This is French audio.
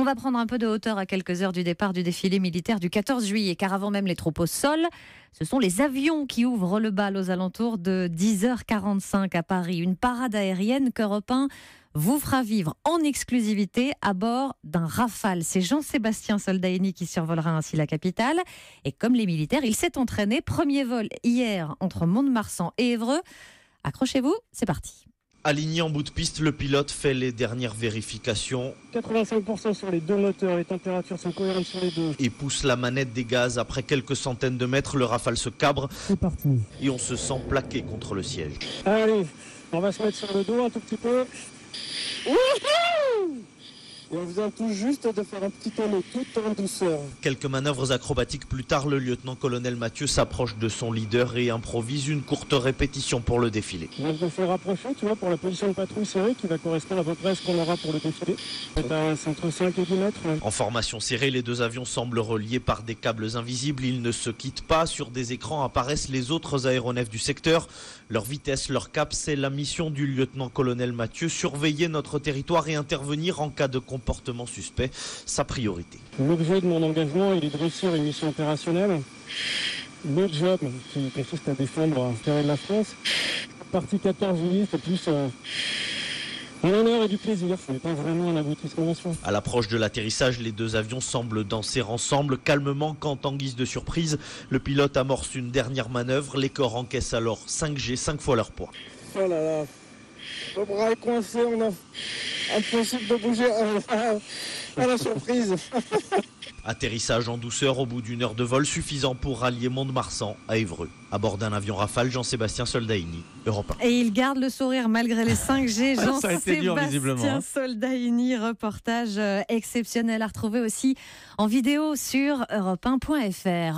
On va prendre un peu de hauteur à quelques heures du départ du défilé militaire du 14 juillet, car avant même les troupes au sol, ce sont les avions qui ouvrent le bal aux alentours de 10h45 à Paris. Une parade aérienne qu'Europe 1 vous fera vivre en exclusivité à bord d'un Rafale. C'est Jean-Sébastien Soldaini qui survolera ainsi la capitale. Et comme les militaires, il s'est entraîné. Premier vol hier entre Mont-de-Marsan et Évreux. Accrochez-vous, c'est parti. Aligné en bout de piste, le pilote fait les dernières vérifications. 85% sur les deux moteurs, les températures sont cohérentes sur les deux. Et pousse la manette des gaz. Après quelques centaines de mètres, le Rafale se cabre. C'est parti. Et on se sent plaqué contre le siège. Allez, on va se mettre sur le dos un tout petit peu. Wouhou! Et on vient tout juste de faire un petit tour tout en douceur. Quelques manœuvres acrobatiques plus tard, le lieutenant-colonel Mathieu s'approche de son leader et improvise une courte répétition pour le défilé. On va se faire rapprocher, tu vois, pour la position de patrouille serrée qui va correspondre à peu près à ce qu'on aura pour le défilé. C'est entre 5 et 10 mètres. Ouais. En formation serrée, les deux avions semblent reliés par des câbles invisibles. Ils ne se quittent pas. Sur des écrans apparaissent les autres aéronefs du secteur. Leur vitesse, leur cap, c'est la mission du lieutenant-colonel Mathieu. Surveiller notre territoire et intervenir en cas de comportement suspect, sa priorité. L'objet de mon engagement, il est de réussir une mission opérationnelle. Le job qui consiste à défendre l'intérêt de la France. Partie 14 juillet, c'est plus un honneur et du plaisir. Ce n'est pas vraiment un aboutissement. À l'approche de l'atterrissage, les deux avions semblent danser ensemble calmement quand, en guise de surprise, le pilote amorce une dernière manœuvre. Les corps encaissent alors 5G, 5 fois leur poids. Oh là là, le bras est coincé, on a impossible de bouger à la surprise. Atterrissage en douceur au bout d'une heure de vol, suffisant pour rallier Mont-de-Marsan à Évreux. À bord d'un avion Rafale, Jean-Sébastien Soldaini, Europe 1. Et il garde le sourire malgré les 5G. Jean-Sébastien Soldaini, reportage exceptionnel à retrouver aussi en vidéo sur europe1.fr.